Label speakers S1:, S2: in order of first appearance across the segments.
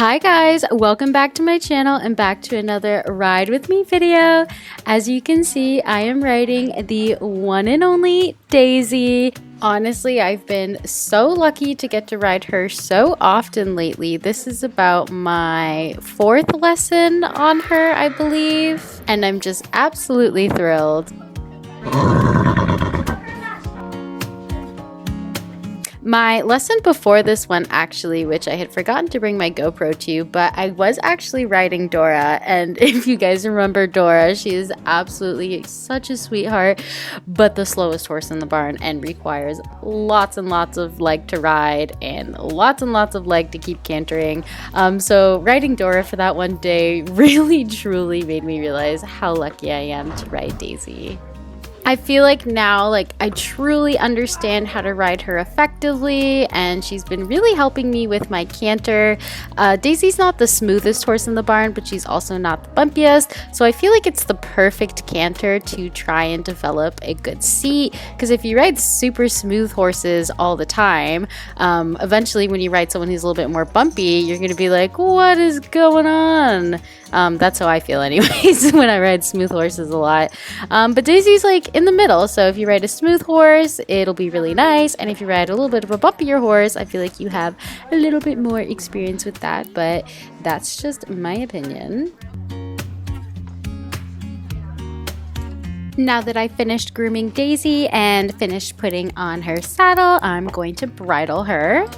S1: Hi guys, welcome back to my channel and back to another ride with me video. As you can see, I am riding the one and only Daisy. Honestly, I've been so lucky to get to ride her so often lately. This is about my 4th lesson on her, I believe, and I'm just absolutely thrilled. My lesson before this one actually, which I had forgotten to bring my GoPro to, but I was actually riding Dora, and if you guys remember Dora, she is absolutely such a sweetheart, but the slowest horse in the barn and requires lots and lots of leg to ride and lots of leg to keep cantering. So riding Dora for that one day really truly made me realize how lucky I am to ride Daisy. I feel like now, I truly understand how to ride her effectively, and she's been really helping me with my canter. Daisy's not the smoothest horse in the barn, but she's also not the bumpiest, so I feel like it's the perfect canter to try and develop a good seat, because if you ride super smooth horses all the time, eventually when you ride someone who's a little bit more bumpy, you're going to be like, what is going on? That's how I feel anyways when I ride smooth horses a lot. But Daisy's in the middle, so if you ride a smooth horse, it'll be really nice, and if you ride a little bit of a bumpier horse, I feel like you have a little bit more experience with that, but that's just my opinion. Now that I finished grooming Daisy and finished putting on her saddle, I'm going to bridle her.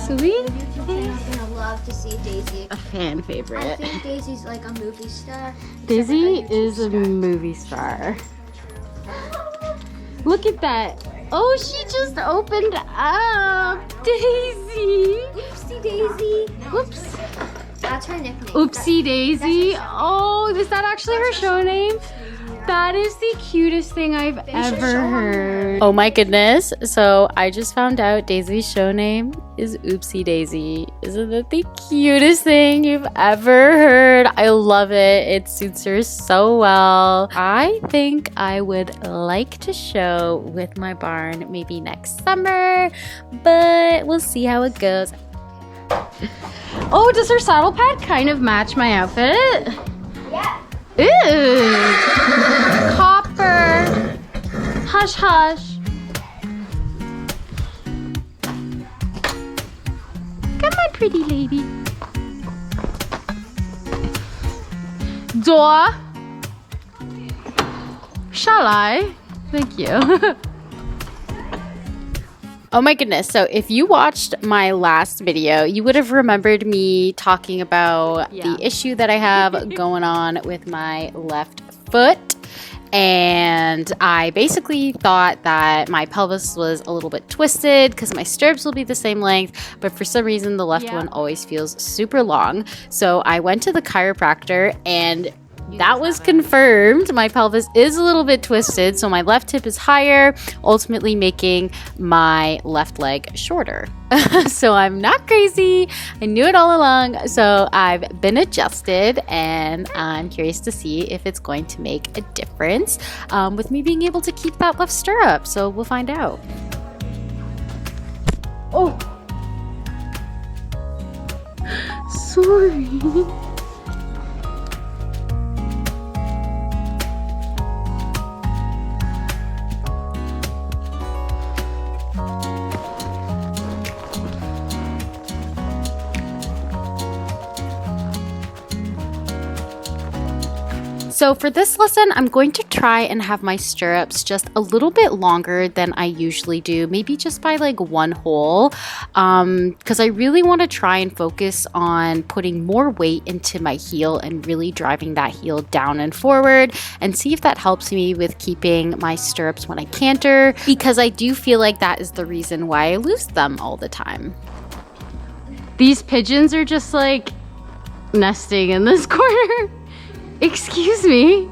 S1: Sweet.
S2: I'm gonna love to see Daisy.
S1: A fan favorite.
S2: I think Daisy's like a movie star.
S1: Daisy is a movie star. Look at that. Oh, she just opened up. Daisy.
S2: Oopsie Daisy.
S1: Whoops.
S2: That's her nickname.
S1: Oopsie Daisy. Oh, is that actually her show name? That is the cutest thing I've ever heard. Oh my goodness. So I just found out Daisy's show name is Oopsie Daisy. Isn't that the cutest thing you've ever heard? I love it. It suits her so well. I think I would like to show with my barn maybe next summer, but we'll see how it goes. Oh, does her saddle pad kind of match my outfit?
S2: Yeah.
S1: Ew. Copper. Hush, hush. Come on, pretty lady. Door. Shall I? Thank you. Oh my goodness, so if you watched my last video, you would have remembered me talking about the issue that I have going on with my left foot. And I basically thought that my pelvis was a little bit twisted because my stirrups will be the same length, but for some reason the left one always feels super long. So I went to the chiropractor and that was confirmed. My pelvis is a little bit twisted, so my left hip is higher, ultimately making my left leg shorter. So I'm not crazy. I knew it all along. So I've been adjusted, and I'm curious to see if it's going to make a difference with me being able to keep that left stirrup. So we'll find out. Oh, sorry. So for this lesson, I'm going to try and have my stirrups just a little bit longer than I usually do, maybe just by 1 hole, because I really want to try and focus on putting more weight into my heel and really driving that heel down and forward, and see if that helps me with keeping my stirrups when I canter, because I do feel like that is the reason why I lose them all the time. These pigeons are just nesting in this corner. Excuse me.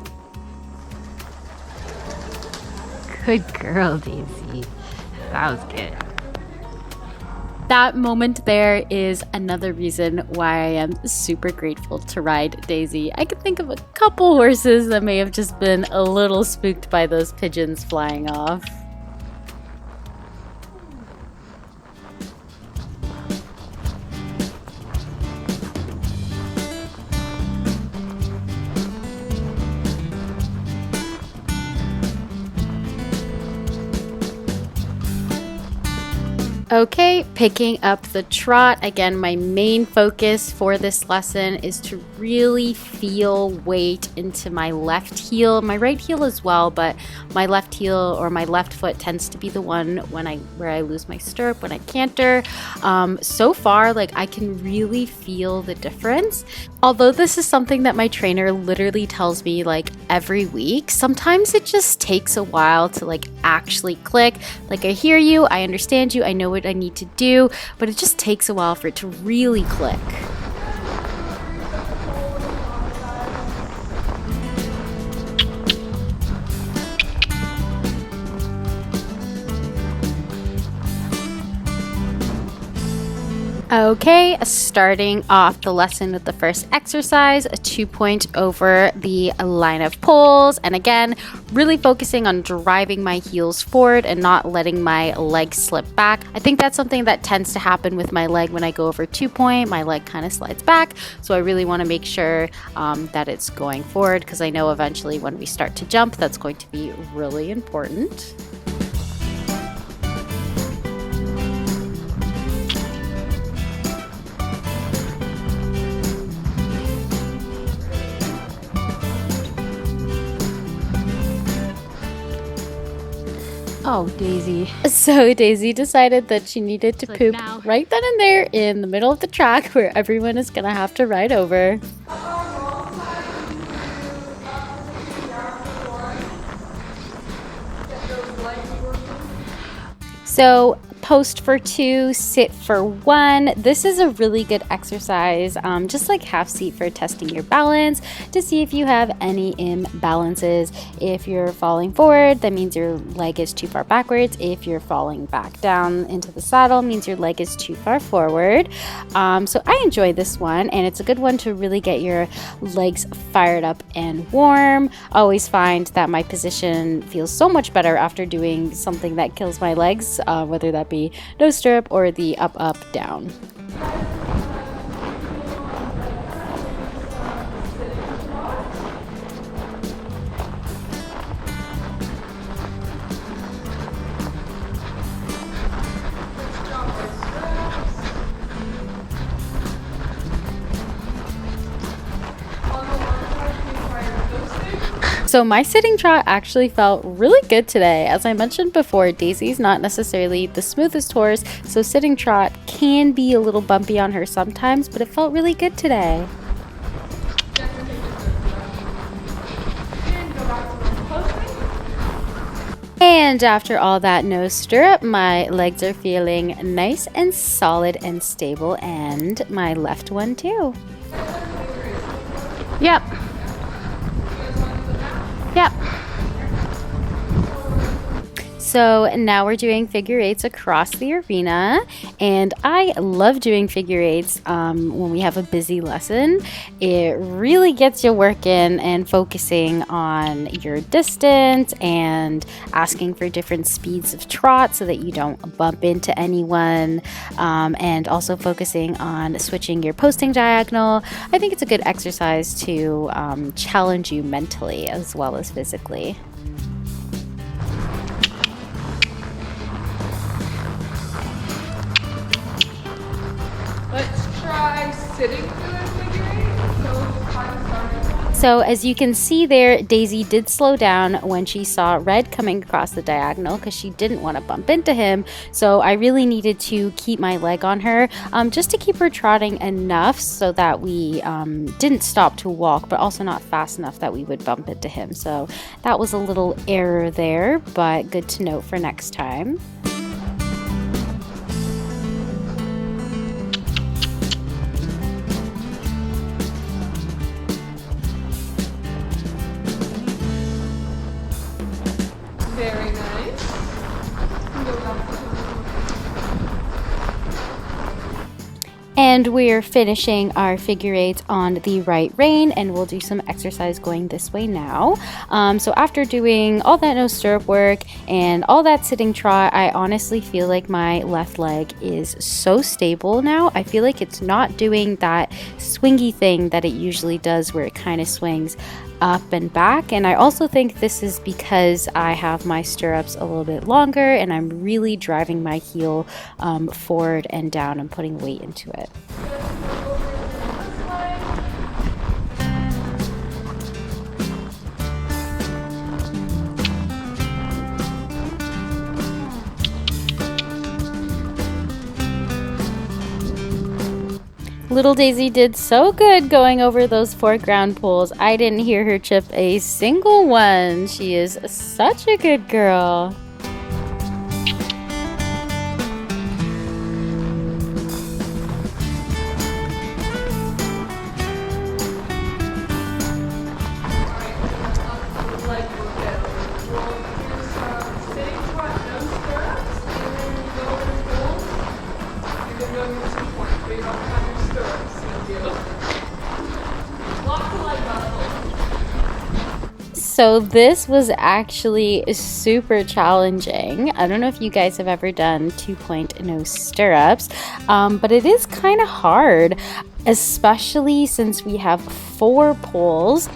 S1: Good girl, Daisy. That was good. That moment there is another reason why I am super grateful to ride Daisy. I could think of a couple horses that may have just been a little spooked by those pigeons flying off. Okay, picking up the trot. Again, my main focus for this lesson is to really feel weight into my left heel, my right heel as well, but my left heel or my left foot tends to be the one where I lose my stirrup when I canter. So far, like I can really feel the difference. Although this is something that my trainer literally tells me like every week, sometimes it just takes a while to like actually click. Like I hear you, I understand you, I know what I need to do, but it just takes a while for it to really click. Okay, starting off the lesson with the first exercise, a 2-point over the line of poles. And again, really focusing on driving my heels forward and not letting my leg slip back. I think that's something that tends to happen with my leg when I go over 2-point. My leg kind of slides back. So I really want to make sure that it's going forward because I know eventually when we start to jump, that's going to be really important. Oh, Daisy. So Daisy decided that she needed to poop right then and there in the middle of the track where everyone is gonna have to ride over. So post for 2, sit for 1. This is a really good exercise, just like half seat for testing your balance to see if you have any imbalances. If you're falling forward, that means your leg is too far backwards. If you're falling back down into the saddle, means your leg is too far forward. So I enjoy this one, and it's a good one to really get your legs fired up and warm. I always find that my position feels so much better after doing something that kills my legs, whether that be no-stirrup or the up, up, down. So my sitting trot actually felt really good today. As I mentioned before, Daisy's not necessarily the smoothest horse, so sitting trot can be a little bumpy on her sometimes, but it felt really good today. And after all that no stirrup, my legs are feeling nice and solid and stable, and my left one too. Yep. Yep. So now we're doing figure eights across the arena, and I love doing figure eights when we have a busy lesson. It really gets you working and focusing on your distance and asking for different speeds of trot so that you don't bump into anyone, and also focusing on switching your posting diagonal. I think it's a good exercise to challenge you mentally as well as physically.
S3: Let's try sitting through a figure eight.
S1: So as you can see there, Daisy did slow down when she saw Red coming across the diagonal because she didn't want to bump into him. So I really needed to keep my leg on her just to keep her trotting enough so that we didn't stop to walk, but also not fast enough that we would bump into him. So that was a little error there, but good to note for next time.
S3: Very nice.
S1: And And we're finishing our figure eights on the right rein, and we'll do some exercise going this way now. So after doing all that no stirrup work and all that sitting trot, I honestly feel like my left leg is so stable now. I feel like it's not doing that swingy thing that it usually does where it kind of swings up and back. And I also think this is because I have my stirrups a little bit longer and I'm really driving my heel forward and down and putting weight into it. Little Daisy did so good going over those foreground poles. I didn't hear her chip a single one. She is such a good girl. So this was actually super challenging. I don't know if you guys have ever done 2-point no stirrups, but it is kind of hard, especially since we have 4 poles.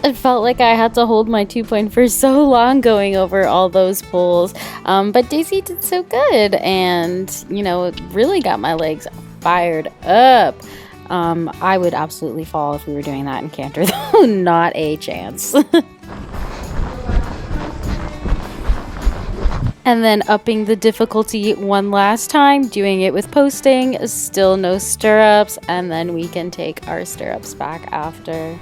S1: It felt like I had to hold my 2-point for so long going over all those poles, but Daisy did so good, and you know, it really got my legs fired up. I would absolutely fall if we were doing that in Canter, though. Not a chance. And then upping the difficulty one last time, doing it with posting, still no stirrups, and then we can take our stirrups back after.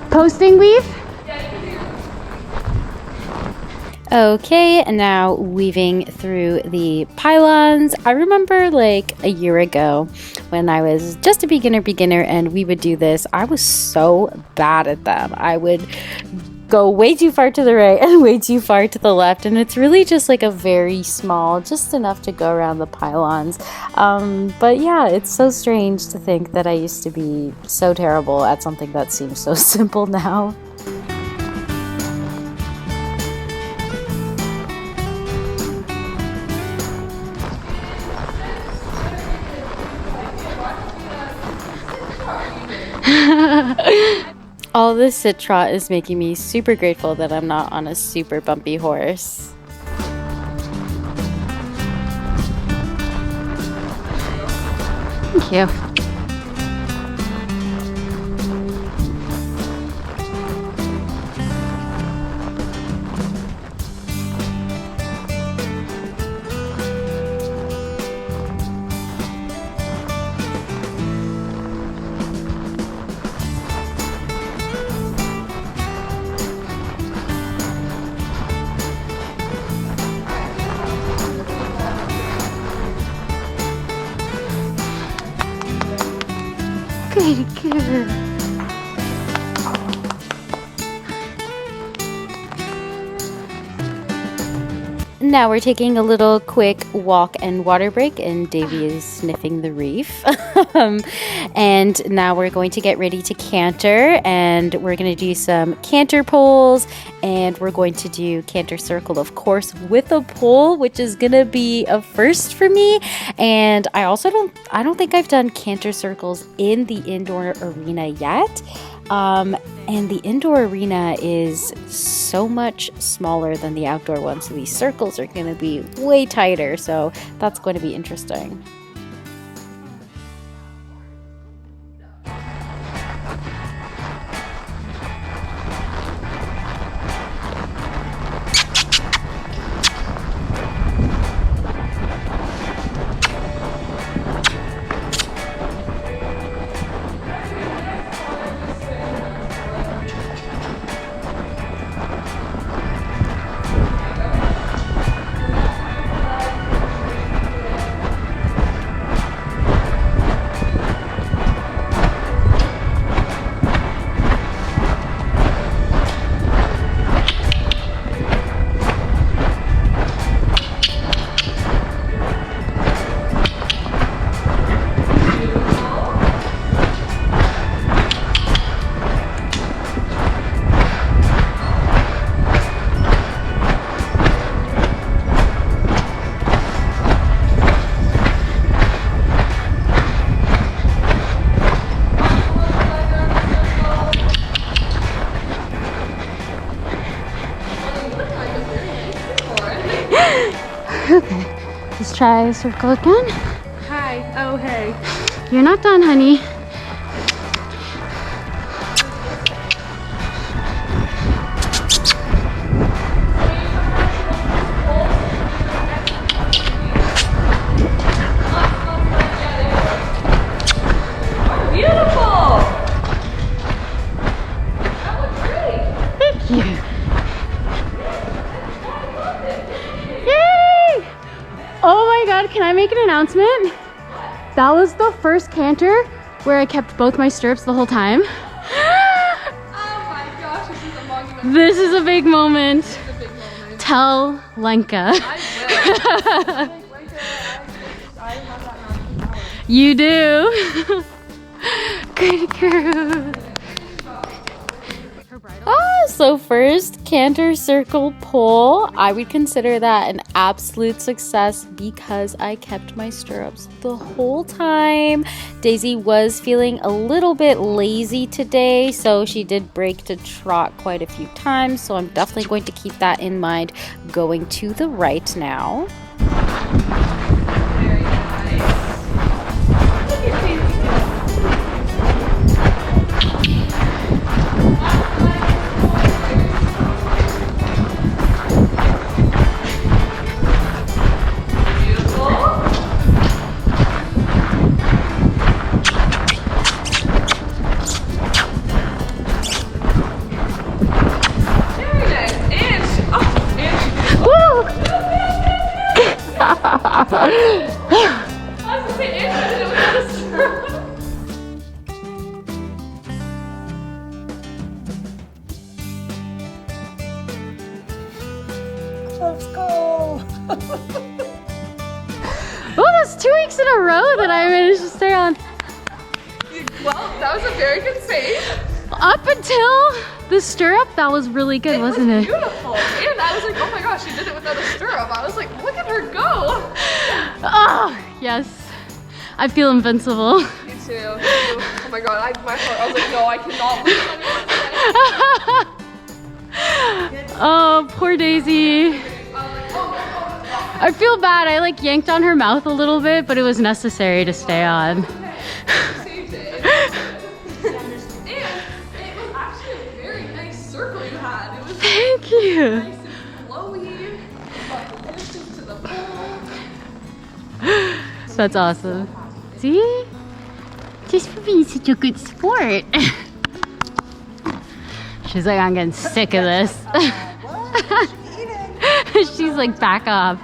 S1: Posting weave? Okay, and now weaving through the pylons. I remember like a year ago when I was just a beginner and we would do this. I was so bad at them. I would go way too far to the right and way too far to the left, and it's really just like a very small, just enough to go around the pylons. But yeah, it's so strange to think that I used to be so terrible at something that seems so simple now. All this sit trot is making me super grateful that I'm not on a super bumpy horse. Thank you. Good girl. Now we're taking a little quick walk and water break, and Davy is sniffing the reef. And now we're going to get ready to canter, and we're going to do some canter poles, and we're going to do canter circle, of course, with a pole, which is going to be a first for me. And I also don't think I've done canter circles in the indoor arena yet. And the indoor arena is so much smaller than the outdoor one, so these circles are going to be way tighter, so that's going to be interesting. try a circle again.
S3: Hi. Oh, hey.
S1: You're not done, honey.
S3: Beautiful. That looks great.
S1: Thank you. Yay! Oh my God, can I make an announcement? That was the first canter where I kept both my stirrups the whole time.
S3: Oh my gosh, this is a monument.
S1: This is a big moment.
S3: This is a big moment.
S1: Tell Lenka.
S3: I will. I have that magic power.
S1: You do. Good girl. So first, canter circle pull. I would consider that an absolute success because I kept my stirrups the whole time. Daisy was feeling a little bit lazy today, so she did break to trot quite a few times. So I'm definitely going to keep that in mind going to the right now.
S3: Very nice. Look at Daisy.
S4: Let's go.
S1: Oh, that's 2 weeks in a row that I managed to stay on.
S3: Well, that was a very good save.
S1: Up until the stirrup, that was really good, wasn't it?
S3: Beautiful. And I was like, oh my gosh, she did it without a stirrup. I was like, look at her go.
S1: Oh, yes. I feel invincible.
S3: Me too. Oh my god, my heart. I was like, no, I cannot lose anyone today.
S1: Oh, poor Daisy. I feel bad. I like yanked on her mouth a little bit, but it was necessary to stay on.
S3: Saved it. And it was actually a very nice circle you had. It was
S1: Thank you.
S3: nice and flowy. Got the distance to the pole.
S1: That's awesome. See? Just for being such a good sport. She's like, I'm getting sick of this. She's like, back off.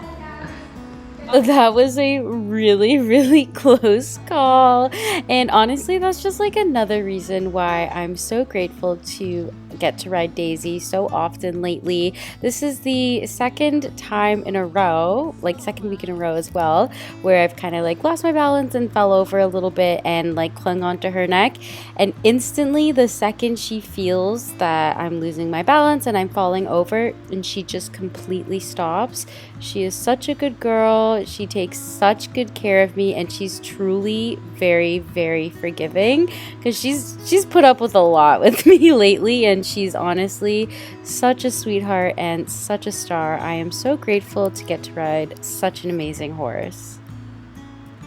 S1: That was a really, really close call. And honestly, that's just like another reason why I'm so grateful to get to ride Daisy so often lately. This is the second time in a row, like second week in a row as well, where I've kind of like lost my balance and fell over a little bit and like clung onto her neck. And instantly, the second she feels that I'm losing my balance and I'm falling over, and she just completely stops. She is such a good girl. She takes such good care of me, and she's truly very, very forgiving because she's put up with a lot with me lately, and she's honestly such a sweetheart and such a star. I am so grateful to get to ride such an amazing horse.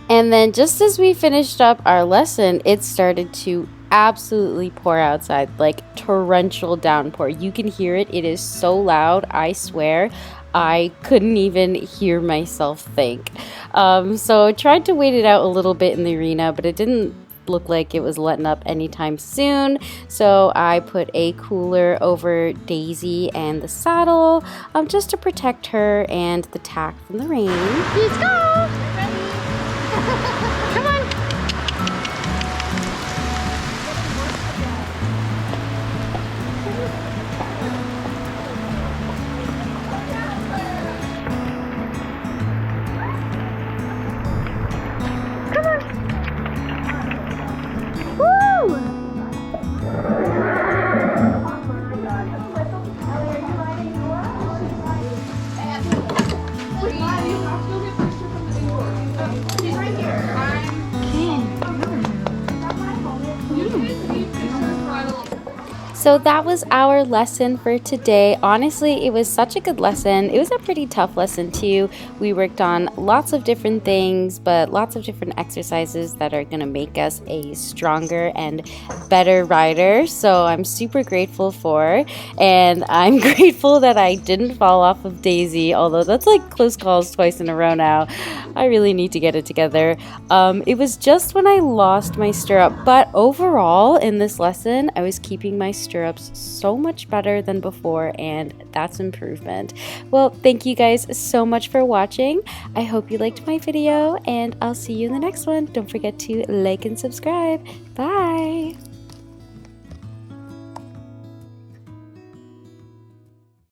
S1: And then just as we finished up our lesson, it started to absolutely pour outside, like torrential downpour. You can hear it. It is so loud, I swear. I couldn't even hear myself think. So I tried to wait it out a little bit in the arena, but it didn't look like it was letting up anytime soon. So I put a cooler over Daisy and the saddle just to protect her and the tack from the rain. Let's go! Come on! So that was our lesson for today. Honestly, it was such a good lesson. It was a pretty tough lesson too. We worked on lots of different things, but lots of different exercises that are going to make us a stronger and better rider. So I'm super grateful for, and I'm grateful that I didn't fall off of Daisy, although that's like close calls twice in a row now. I really need to get it together. It was just when I lost my stirrup, but overall in this lesson, I was keeping my stirrups so much better than before, and that's improvement. Well, thank you guys so much for watching. I hope you liked my video, and I'll see you in the next one. Don't forget to like and subscribe. Bye!